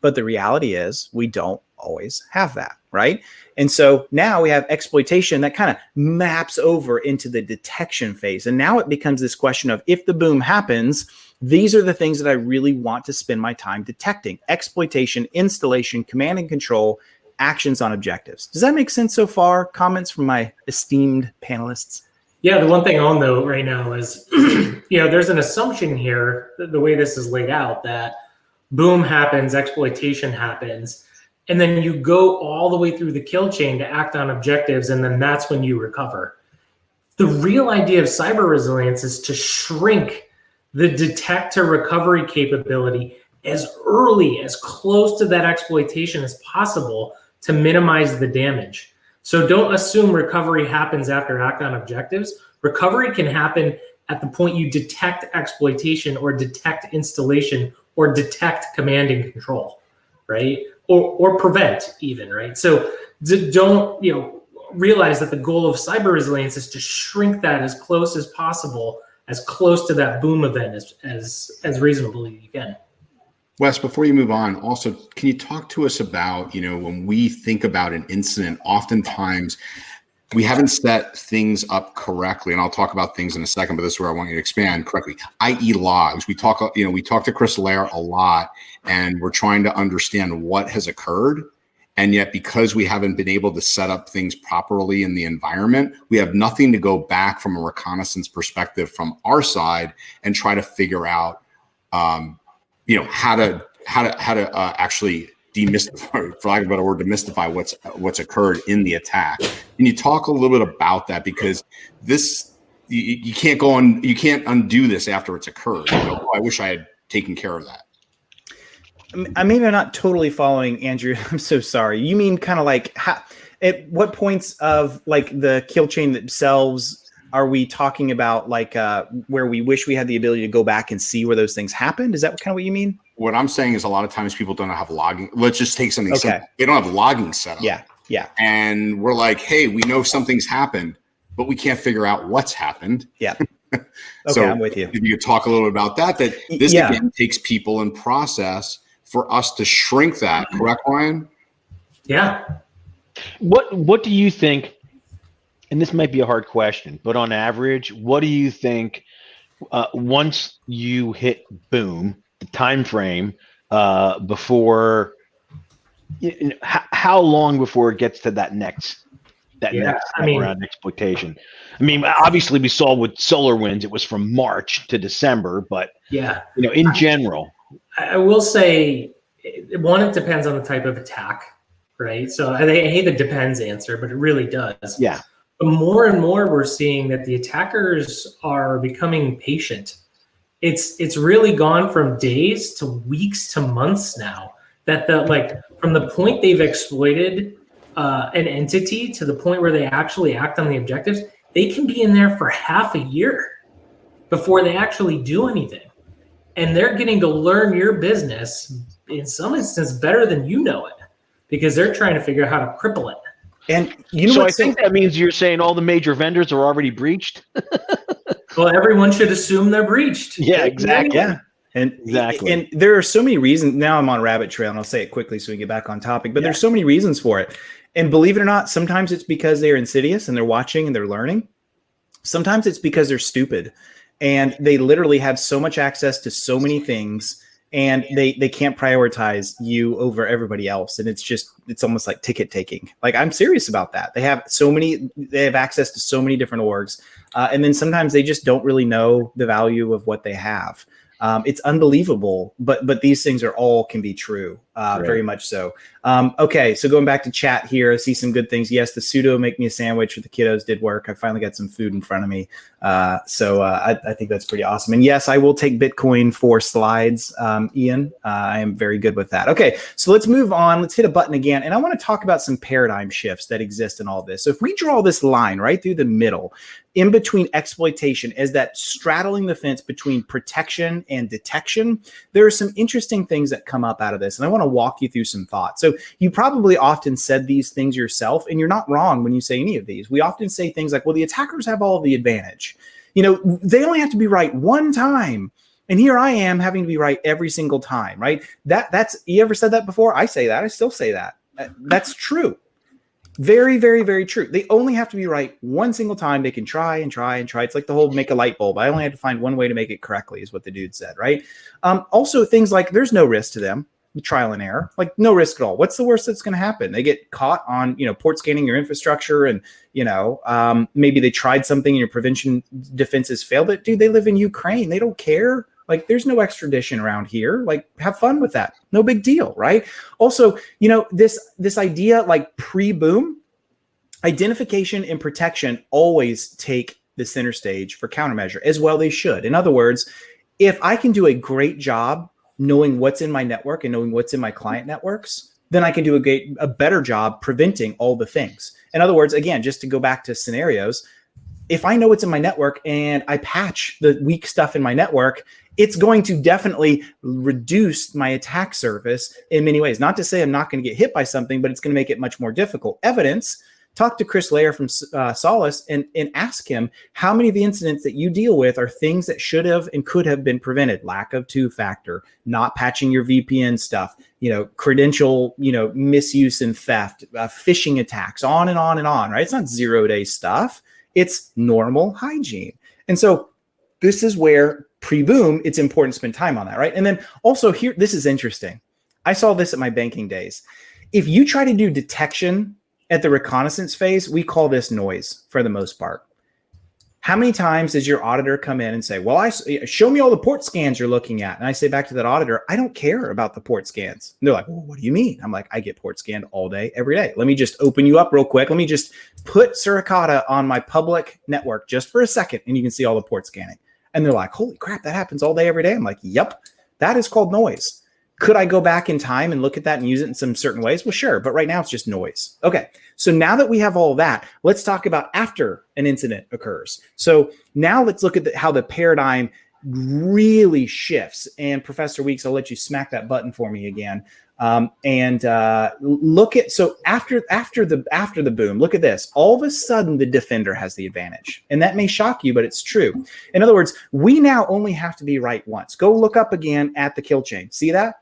But the reality is we don't always have that, right? And so now we have exploitation that kind of maps over into the detection phase. And now it becomes this question of, if the boom happens, these are the things that I really want to spend my time detecting: exploitation, installation, command and control, actions on objectives. Does that make sense so far? Comments from my esteemed panelists? Yeah, the one thing I'll note right now is, there's an assumption here, the way this is laid out, that boom happens, exploitation happens, and then you go all the way through the kill chain to act on objectives, and then that's when you recover. The real idea of cyber resilience is to shrink the detect to recovery capability as early, as close to that exploitation as possible to minimize the damage. So don't assume recovery happens after act on objectives. Recovery can happen at the point you detect exploitation or detect installation or detect command and control, right? Or prevent even, right? So don't, realize that the goal of cyber resilience is to shrink that as close as possible, as close to that boom event as reasonably you can. Wes, before you move on, also, can you talk to us about, when we think about an incident, oftentimes we haven't set things up correctly, and I'll talk about things in a second, but this is where I want you to expand correctly, i.e. logs. We talk to Chris Lair a lot, and we're trying to understand what has occurred. And yet, because we haven't been able to set up things properly in the environment, we have nothing to go back from a reconnaissance perspective from our side and try to figure out, how to actually demystify, for lack of a better word, demystify what's occurred in the attack. Can you talk a little bit about that? Because this, you can't undo this after it's occurred. I wish I had taken care of that. I'm maybe not totally following, Andrew. I'm so sorry. You mean kind of like at what points of like the kill chain themselves are we talking about, like where we wish we had the ability to go back and see where those things happened? Is that kind of what you mean? What I'm saying is a lot of times people don't have logging. Let's just take something simple. They don't have logging set up. Yeah. And we're like, hey, we know something's happened, but we can't figure out what's happened. Yeah. Okay, So I'm with you. if you could talk a little bit about that this again takes people and process for us to shrink that, correct, Ryan? Yeah. What do you think, and this might be a hard question, but on average, what do you think once you hit boom, the time frame before, how long before it gets to that next round exploitation? I mean, obviously we saw with SolarWinds, it was from March to December, but in general. I will say, one, it depends on the type of attack, right? So I hate the depends answer, but it really does. Yeah. But more and more, we're seeing that the attackers are becoming patient. It's really gone from days to weeks to months now. That from the point they've exploited an entity to the point where they actually act on the objectives, they can be in there for half a year before they actually do anything. And they're getting to learn your business in some instance better than you know it, because they're trying to figure out how to cripple it. And I think that means you're saying all the major vendors are already breached. Well, everyone should assume they're breached. Yeah, exactly. Yeah. And there are so many reasons. Now I'm on rabbit trail, and I'll say it quickly so we get back on topic. But there's so many reasons for it. And believe it or not, sometimes it's because they're insidious and they're watching and they're learning. Sometimes it's because they're stupid. And they literally have so much access to so many things, and they can't prioritize you over everybody else. And it's almost like ticket taking. Like, I'm serious about that. They have access to so many different orgs. And then sometimes they just don't really know the value of what they have. It's unbelievable, but these things can be true, very much so. Okay, so going back to chat here, I see some good things. Yes, the sudo make me a sandwich for the kiddos did work. I finally got some food in front of me, so I think that's pretty awesome. And yes, I will take Bitcoin for slides, Ian. I am very good with that. Okay, so let's move on. Let's hit a button again, and I want to talk about some paradigm shifts that exist in all this. So if we draw this line right through the middle, in between exploitation, as that straddling the fence between protection and detection, there are some interesting things that come up out of this. And I want to walk you through some thoughts. So you probably often said these things yourself, and you're not wrong when you say any of these. We often say things like, well, the attackers have all of the advantage. They only have to be right one time. And here I am having to be right every single time, right? You ever said that before? I say that. I still say that. That's true. Very, very, very true. They only have to be right one single time. They can try and try and try. It's like the whole make a light bulb. I only had to find one way to make it correctly, is what the dude said, right? Also, things like there's no risk to them. Trial and error, like no risk at all. What's the worst that's going to happen? They get caught on, port scanning your infrastructure, and maybe they tried something and your prevention defenses failed. But dude, they live in Ukraine. They don't care. Like, there's no extradition around here. Like, have fun with that. No big deal, right? Also, this idea, like pre-boom, identification and protection always take the center stage for countermeasure, as well they should. In other words, if I can do a great job knowing what's in my network and knowing what's in my client networks, then I can do a better job preventing all the things. In other words, again, just to go back to scenarios, if I know what's in my network and I patch the weak stuff in my network, it's going to definitely reduce my attack surface in many ways. Not to say I'm not going to get hit by something, but it's going to make it much more difficult. Evidence, talk to Chris Lair from Solace and ask him how many of the incidents that you deal with are things that should have and could have been prevented. Lack of two-factor, not patching your VPN stuff, credential, misuse and theft, phishing attacks, on and on and on, right? It's not 0-day stuff. It's normal hygiene. And so this is where pre-boom, it's important to spend time on that, right? And then also here, this is interesting. I saw this at my banking days. If you try to do detection at the reconnaissance phase, we call this noise for the most part. How many times does your auditor come in and say, well, show me all the port scans you're looking at? And I say back to that auditor, I don't care about the port scans. And they're like, well, what do you mean? I'm like, I get port scanned all day, every day. Let me just open you up real quick. Let me just put Suricata on my public network just for a second, and you can see all the port scanning. And they're like, holy crap, that happens all day, every day. I'm like, yep, that is called noise. Could I go back in time and look at that and use it in some certain ways? Well, sure. But right now it's just noise. Okay. So now that we have all that, let's talk about after an incident occurs. So now let's look at how the paradigm really shifts. And Professor Weeks, I'll let you smack that button for me again. Look at, so after the boom, look at this. All of a sudden the defender has the advantage, and that may shock you, but it's true. In other words, we now only have to be right once. Go look up again at the kill chain. See that?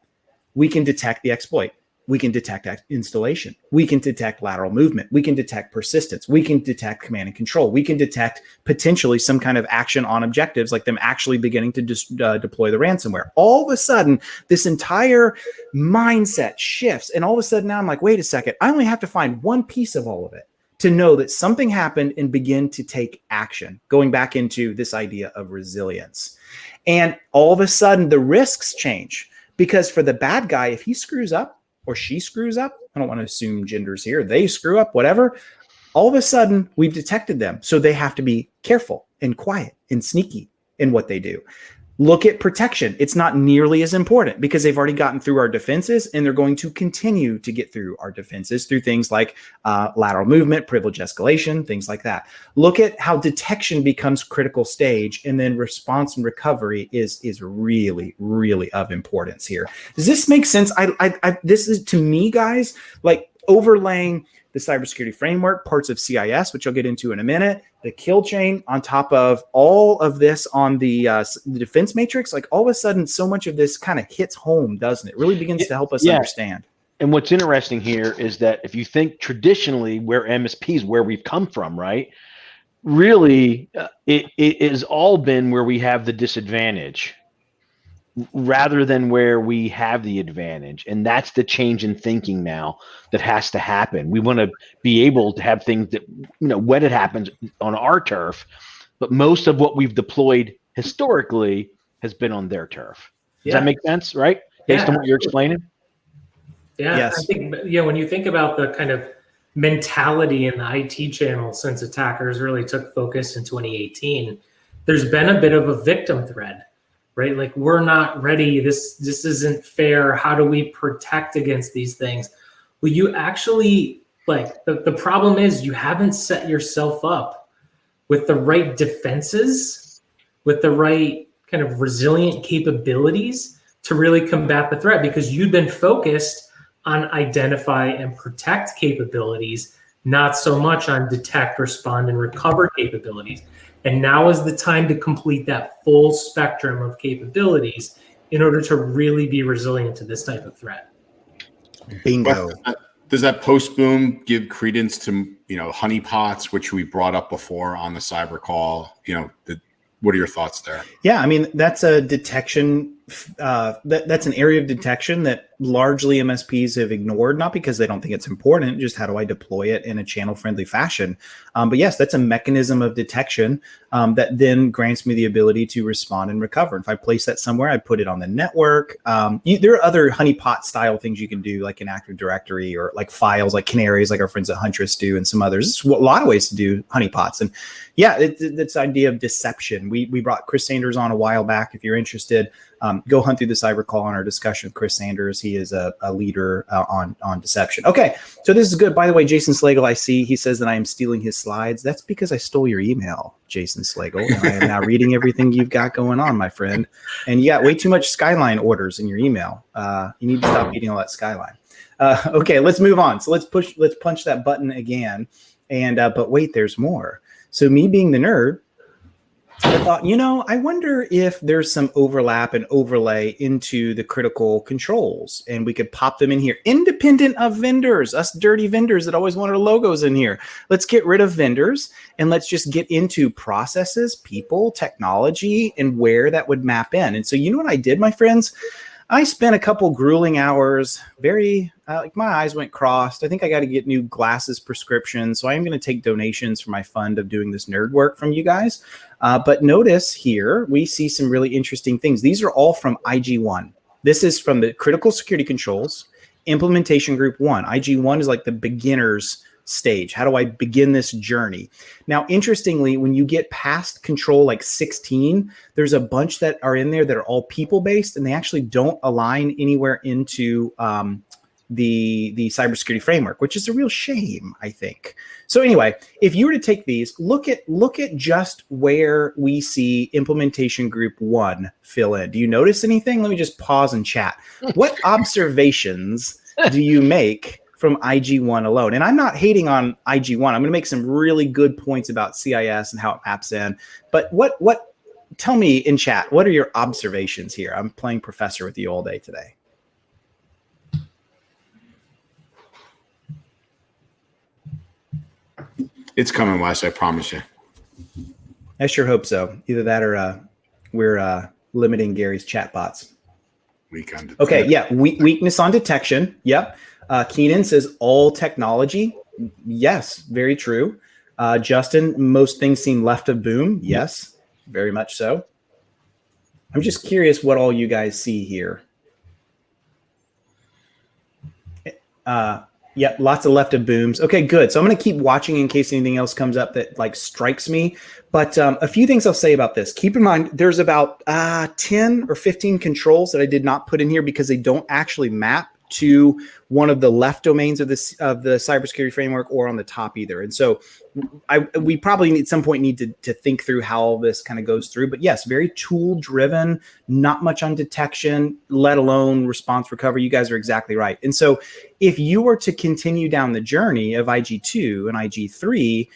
We can detect the exploit. We can detect installation. We can detect lateral movement. We can detect persistence. We can detect command and control. We can detect potentially some kind of action on objectives, like them actually beginning to deploy the ransomware. All of a sudden, this entire mindset shifts. And all of a sudden now I'm like, wait a second, I only have to find one piece of all of it to know that something happened and begin to take action, going back into this idea of resilience. And all of a sudden the risks change, because for the bad guy, if he screws up, or she screws up, I don't want to assume genders here, they screw up, whatever, all of a sudden we've detected them. So they have to be careful and quiet and sneaky in what they do. Look at protection. It's not nearly as important because they've already gotten through our defenses, and they're going to continue to get through our defenses through things like lateral movement, privilege escalation, things like that. Look at how detection becomes critical stage, and then response and recovery is really, really of importance here. Does this make sense? This is, to me, guys, like overlaying the cybersecurity framework, parts of CIS, which I'll get into in a minute, the kill chain on top of all of this on the defense matrix. Like all of a sudden, so much of this kind of hits home, doesn't it? Really begins to help us understand. And what's interesting here is that if you think traditionally where MSPs, where we've come from, right? Really, it has all been where we have the disadvantage rather than where we have the advantage. And that's the change in thinking now that has to happen. We want to be able to have things that, when it happens on our turf, but most of what we've deployed historically has been on their turf. Does that make sense, right? Based on what you're explaining? Yeah, yes. I think, when you think about the kind of mentality in the IT channel since attackers really took focus in 2018, there's been a bit of a victim thread. Right? Like, we're not ready. This isn't fair. How do we protect against these things? Well, you actually, like, the problem is you haven't set yourself up with the right defenses, with the right kind of resilient capabilities to really combat the threat, because you've been focused on identify and protect capabilities, not so much on detect, respond, and recover capabilities. And now is the time to complete that full spectrum of capabilities in order to really be resilient to this type of threat. Bingo. Does that post boom give credence to, honeypots, which we brought up before on the cyber call? What are your thoughts there? Yeah, I mean, that's a detection. That's an area of detection that largely MSPs have ignored, not because they don't think it's important, just how do I deploy it in a channel-friendly fashion. But yes, that's a mechanism of detection that then grants me the ability to respond and recover. If I place that somewhere, I put it on the network. There are other honeypot-style things you can do, like an Active Directory or like files, like canaries, like our friends at Huntress do, and some others. There's a lot of ways to do honeypots. And yeah, it's the idea of deception. We brought Chris Sanders on a while back. If you're interested, go hunt through the cyber call on our discussion with Chris Sanders. He is a leader on deception. Okay, so this is good. By the way, Jason Slagle, I see he says that I am stealing his slides. That's because I stole your email, Jason Slagle. And I am now reading everything you've got going on, my friend. And you got way too much Skyline orders in your email. You need to stop eating all that Skyline. Okay, let's move on. So let's punch that button again. And but wait, there's more. So me being the nerd, I thought, I wonder if there's some overlap and overlay into the critical controls, and we could pop them in here, independent of vendors, us dirty vendors that always want our logos in here. Let's get rid of vendors and let's just get into processes, people, technology, and where that would map in. And so, you know what I did, my friends? I spent a couple grueling hours, like my eyes went crossed. I think I got to get new glasses prescription. So I am going to take donations for my fund of doing this nerd work from you guys. But notice here, we see some really interesting things. These are all from IG1. This is from the Critical Security Controls Implementation Group 1. IG1 is like the beginner's stage. How do I begin this journey? Now, interestingly, when you get past control like 16, there's a bunch that are in there that are all people-based, and they actually don't align anywhere into the cybersecurity framework, which is a real shame, I think. So anyway, if you were to take these, look at just where we see implementation group 1 fill in. Do you notice anything? Let me just pause and chat. What observations do you make from IG1 alone? And I'm not hating on IG1. I'm going to make some really good points about CIS and how it maps in. But tell me in chat, what are your observations here? I'm playing professor with you all day today. It's coming, Wes, I promise you. I sure hope so. Either that or we're limiting Gary's chat bots. Okay, yeah, weakness on detection. Yep. Keenan says all technology. Yes, very true. Justin, most things seem left of boom. Yes, very much so. I'm just curious what all you guys see here. Yep, lots of left of booms. Okay, good. So I'm going to keep watching in case anything else comes up that like strikes me. But a few things I'll say about this. Keep in mind, there's about 10 or 15 controls that I did not put in here because they don't actually map to one of the left domains of the cybersecurity framework or on the top either. And so we probably at some point need to think through how all this kind of goes through. But yes, very tool driven, not much on detection, let alone response recovery. You guys are exactly right. And so if you were to continue down the journey of IG2 and IG3,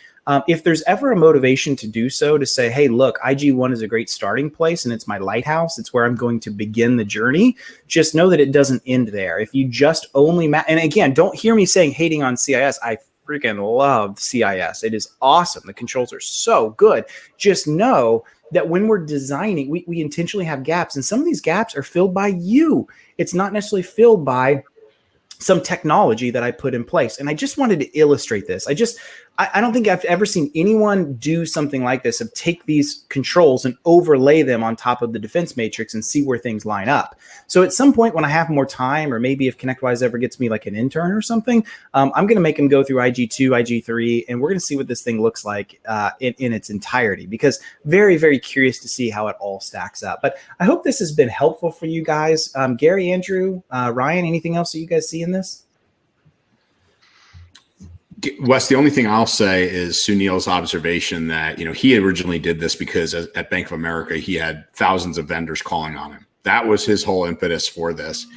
if there's ever a motivation to do so, to say, hey, look, IG1 is a great starting place and it's my lighthouse, it's where I'm going to begin the journey, just know that it doesn't end there. If you just only, and again, don't hear me saying hating on CIS. I freaking love CIS. It is awesome. The controls are so good. Just know that when we're designing, we intentionally have gaps, and some of these gaps are filled by you. It's not necessarily filled by some technology that I put in place. And I just wanted to illustrate this. I don't think I've ever seen anyone do something like this, of take these controls and overlay them on top of the defense matrix and see where things line up. So at some point when I have more time, or maybe if ConnectWise ever gets me like an intern or something, I'm going to make them go through IG2, IG3, and we're going to see what this thing looks like in its entirety, because very, very curious to see how it all stacks up. But I hope this has been helpful for you guys. Gary, Andrew, Ryan, anything else that you guys see in this? Wes, the only thing I'll say is Sunil's observation that, he originally did this because at Bank of America, he had thousands of vendors calling on him. That was his whole impetus for this.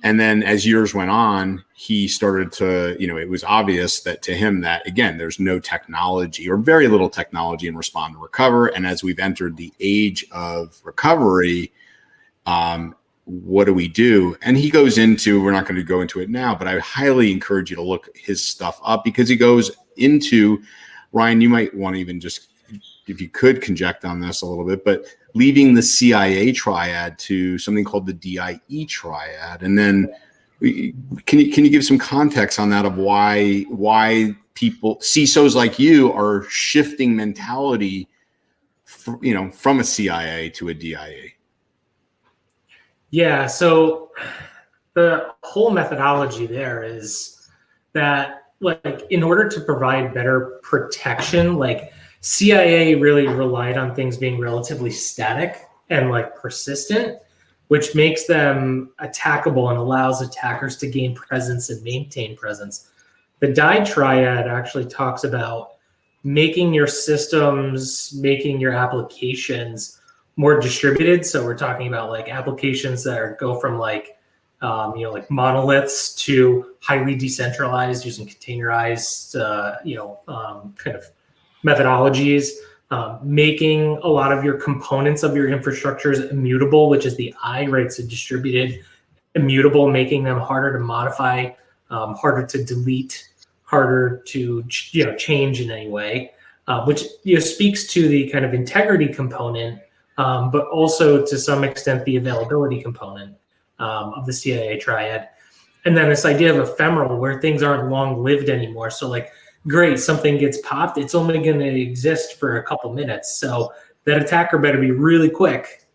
And then as years went on, he started to, it was obvious that to him that, again, there's no technology or very little technology in respond and recover. And as we've entered the age of recovery, what do we do? And he goes into, we're not going to go into it now, but I highly encourage you to look his stuff up, because he goes into, Ryan, you might want to even just, if you could conject on this a little bit, but leaving the CIA triad to something called the DIE triad. And then can you give some context on that, of why people, CISOs like you, are shifting mentality, from a CIA to a DIE? Yeah, so the whole methodology there is that, like, in order to provide better protection, like CIA really relied on things being relatively static and like persistent, which makes them attackable and allows attackers to gain presence and maintain presence. The DIE triad actually talks about making your systems, making your applications more distributed. So we're talking about like applications that go from like like monoliths to highly decentralized using containerized, kind of methodologies, making a lot of your components of your infrastructures immutable, which is the I, right? So distributed, immutable, making them harder to modify, harder to delete, harder to change in any way, which speaks to the kind of integrity component, but also to some extent the availability component of the CIA triad. And then this idea of ephemeral, where things aren't long-lived anymore. So like, great, something gets popped, it's only going to exist for a couple minutes. So that attacker better be really quick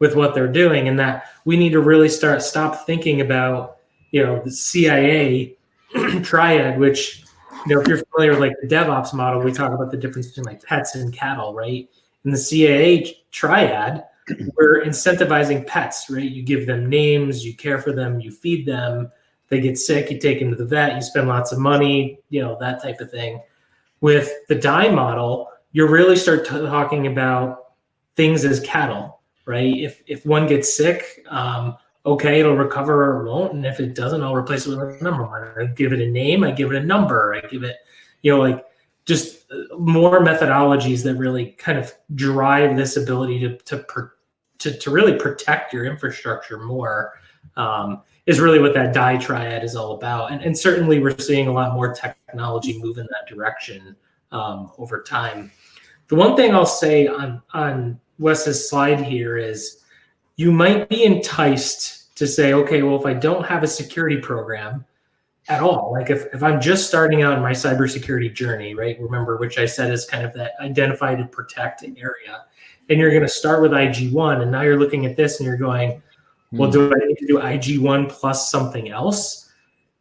with what they're doing, and that we need to really stop thinking about, the CIA triad, which, if you're familiar with like the DevOps model, we talk about the difference between like pets and cattle, right? In the CIA triad, we're incentivizing pets, right? You give them names, you care for them, you feed them. They get sick, you take them to the vet, you spend lots of money, that type of thing. With the die model, you really start talking about things as cattle, right? If one gets sick, okay, it'll recover or it won't. And if it doesn't, I'll replace it with a number. I give it a name, I give it a number, I give it, just more methodologies that really kind of drive this ability to really protect your infrastructure more, is really what that die triad is all about. And certainly we're seeing a lot more technology move in that direction over time. The one thing I'll say on Wes's slide here is you might be enticed to say, okay, well, if I don't have a security program at all, like if I'm just starting out in my cybersecurity journey, right? Remember, which I said is kind of that identify to protect area. And you're going to start with IG1, and now you're looking at this and you're going, well, do I need to do IG1 plus something else?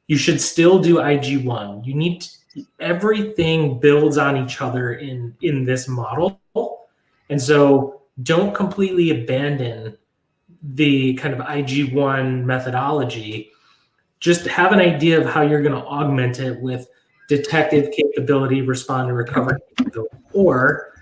You should still do IG1. You need to, everything builds on each other in this model. And so don't completely abandon the kind of IG1 methodology. Just have an idea of how you're going to augment it with detective capability, respond and recover capability, or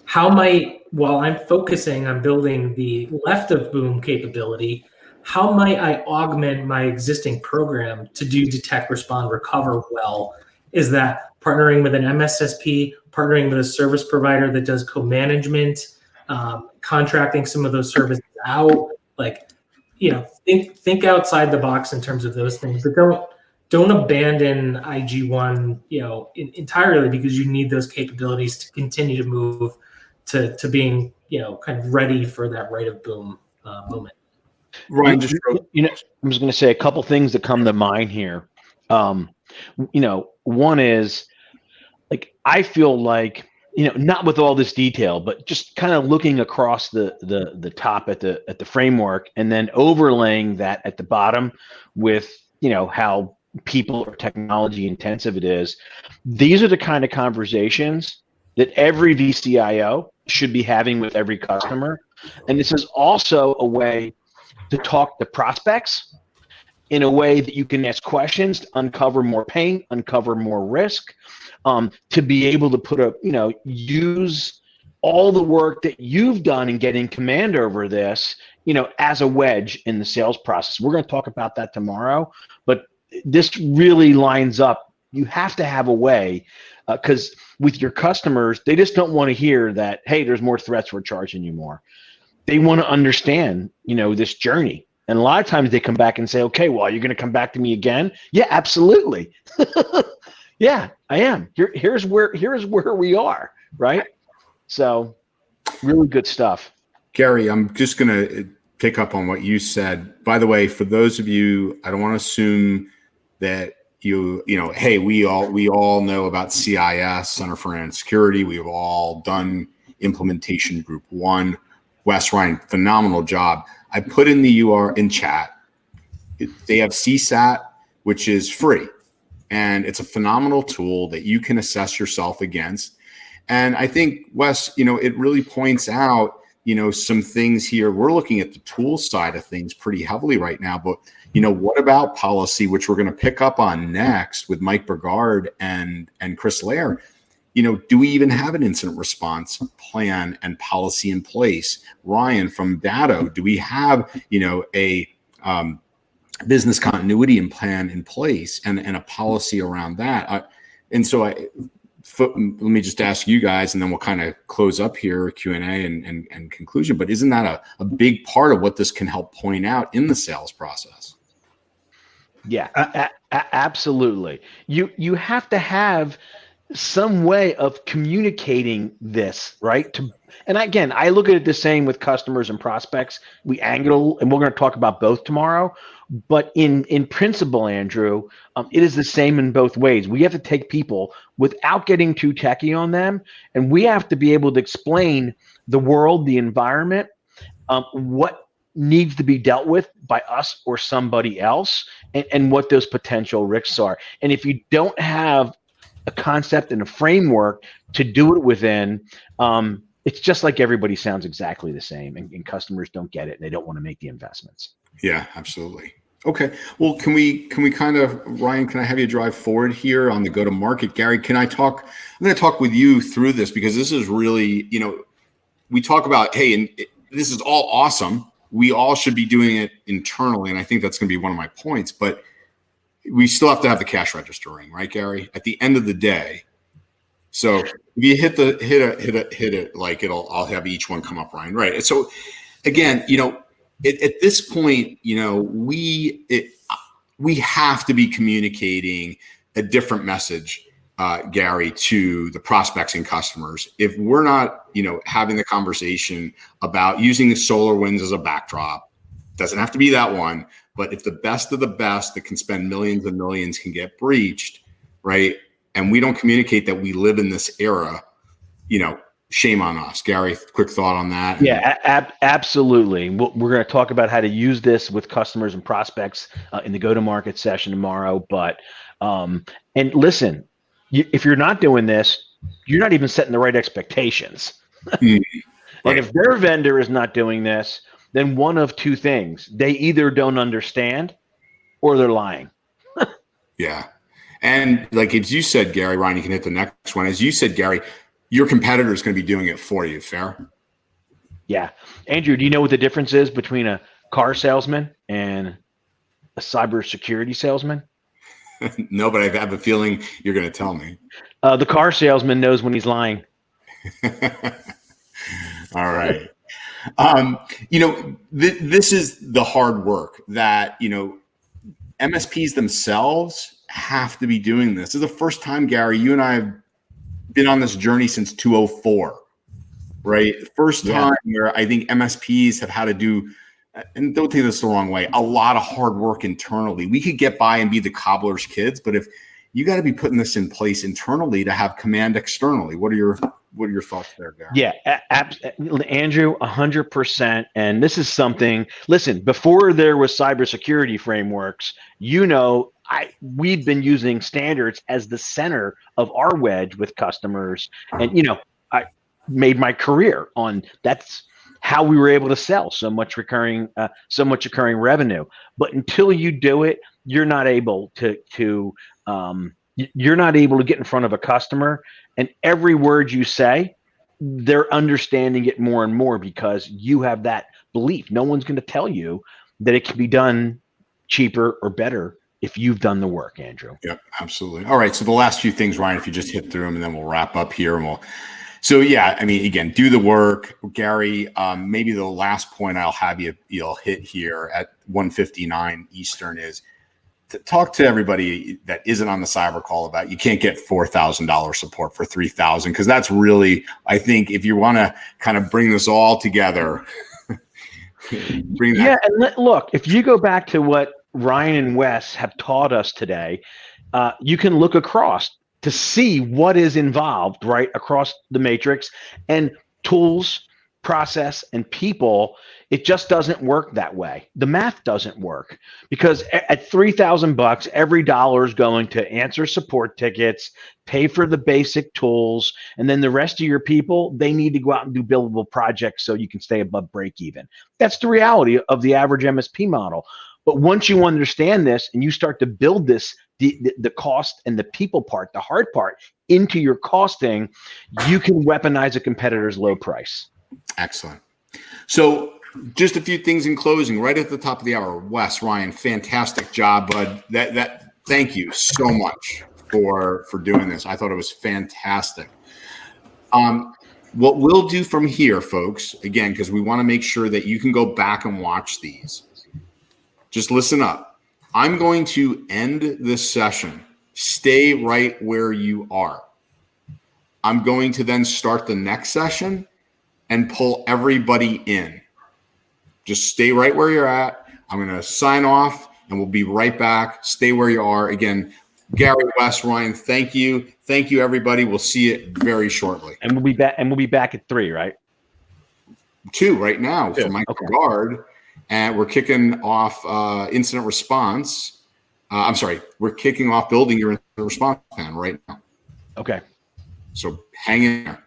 how might, while I'm focusing on building the left of boom capability, how might I augment my existing program to do detect, respond, recover well? Is that partnering with an MSSP, partnering with a service provider that does co-management, contracting some of those services out? Like, think outside the box in terms of those things, but don't abandon IG1, entirely, because you need those capabilities to continue to move to being, kind of ready for that right of boom moment. Ryan, I'm just going to say a couple things that come to mind here. One is, like, I feel like, not with all this detail, but just kind of looking across the top at the framework, and then overlaying that at the bottom with, how people or technology intensive it is. These are the kind of conversations that every VCIO should be having with every customer. And this is also a way to talk to prospects in a way that you can ask questions, to uncover more pain, uncover more risk, to be able to use all the work that you've done in getting command over this, as a wedge in the sales process. We're going to talk about that tomorrow, but this really lines up. You have to have a way, because with your customers, they just don't want to hear that, hey, there's more threats, we're charging you more. They want to understand, this journey. And a lot of times they come back and say, okay, well, you're going to come back to me again? Yeah, absolutely. Yeah, I am. Here's where we are, right? So really good stuff. Gary, I'm just going to pick up on what you said. By the way, for those of you, I don't want to assume that hey, we all know about CIS, Center for Internet Security. We've all done implementation group 1. Wes, Ryan, phenomenal job. I put in the URL in chat. They have CSAT, which is free. And it's a phenomenal tool that you can assess yourself against. And I think, Wes, it really points out, some things here. We're looking at the tool side of things pretty heavily right now. But, what about policy, which we're going to pick up on next with Mike Bergard and Chris Lair? Do we even have an incident response plan and policy in place? Ryan, from Datto, do we have, business continuity and plan in place and a policy around that. Let me just ask you guys, and then we'll kind of close up here, Q&A and conclusion. But isn't that a big part of what this can help point out in the sales process? Yeah, absolutely. You have to have some way of communicating this, right? And again, I look at it the same with customers and prospects. We angle, and we're going to talk about both tomorrow. But in principle, Andrew, it is the same in both ways. We have to take people without getting too techie on them, and we have to be able to explain the world, the environment, what needs to be dealt with by us or somebody else, and what those potential risks are. And if you don't have a concept and a framework to do it within, it's just like everybody sounds exactly the same, and customers don't get it, and they don't want to make the investments. Yeah, absolutely. Okay. Well, can we kind of, Ryan, can I have you drive forward here on the go-to-market? Gary, I'm going to talk with you through this, because this is really, we talk about, hey, and this is all awesome. We all should be doing it internally. And I think that's going to be one of my points, but we still have to have the cash register ring, right, Gary? At the end of the day. So if you hit it, like I'll have each one come up, Ryan. Right. And so again, at this point, we have to be communicating a different message, Gary, to the prospects and customers. If we're not, having the conversation about using the SolarWinds as a backdrop, doesn't have to be that one, but if the best of the best that can spend millions and millions can get breached, right? And we don't communicate that we live in this era, shame on us. Gary, quick thought on that. Yeah, absolutely. We're going to talk about how to use this with customers and prospects in the go-to-market session tomorrow. But and listen, if you're not doing this, you're not even setting the right expectations. Right. And if their vendor is not doing this, then one of two things: they either don't understand, or they're lying. Yeah, and like as you said, Gary, Ryan, you can hit the next one. As you said, Gary, your competitor is going to be doing it for you. Fair? Yeah. Andrew, do you know what the difference is between a car salesman and a cybersecurity salesman? No, but I have a feeling you're going to tell me. The car salesman knows when he's lying. All right. This is the hard work that, MSPs themselves have to be doing this. This is the first time, Gary, you and I have been on this journey since 2004, right? First time where I think MSPs have had to do, and don't take this the wrong way, a lot of hard work internally. We could get by and be the cobbler's kids, but if you got to be putting this in place internally to have command externally, what are your thoughts there, Gary? Yeah, Andrew, 100%. And this is something, listen, before there was cybersecurity frameworks, we've been using standards as the center of our wedge with customers. And, I made my career on that's how we were able to sell so much recurring revenue. But until you do it, you're not able to get in front of a customer, and every word you say, they're understanding it more and more because you have that belief. No one's going to tell you that it can be done cheaper or better if you've done the work, Andrew. Yeah, absolutely. All right. So the last few things, Ryan, if you just hit through them, and then we'll wrap up here. Again, do the work. Gary, maybe the last point I'll have you'll hit here at 1:59 Eastern is to talk to everybody that isn't on the cyber call about you can't get $4,000 support for $3,000, because that's really, I think, if you want to kind of bring this all together. Yeah, and look, if you go back to what Ryan and Wes have taught us today, you can look across to see what is involved right across the matrix, and tools, process, and people. It just doesn't work that way. The math doesn't work, because at $3,000, every dollar is going to answer support tickets, pay for the basic tools, and then the rest of your people, they need to go out and do billable projects so you can stay above break even. That's the reality of the average MSP model. But once you understand this and you start to build this, the cost and the people part, the hard part, into your costing, you can weaponize a competitor's low price. Excellent. So Just a few things in closing, right at the top of the hour. Wes, Ryan, fantastic job, bud. Thank you so much for doing this. I thought it was fantastic. What we'll do from here, folks, again, because we want to make sure that you can go back and watch these. Just listen up. I'm going to end this session. Stay right where you are. I'm going to then start the next session and pull everybody in. Just stay right where you're at. I'm going to sign off and we'll be right back. Stay where you are. Again, Gary, Wes, Ryan, thank you. Thank you, everybody. We'll see you very shortly. And we'll be back. And we'll be back at 3, right? 2 right now for my Okay. guard, and we're kicking off incident response. I'm sorry, we're kicking off building your incident response plan right now. Okay. So hang in there.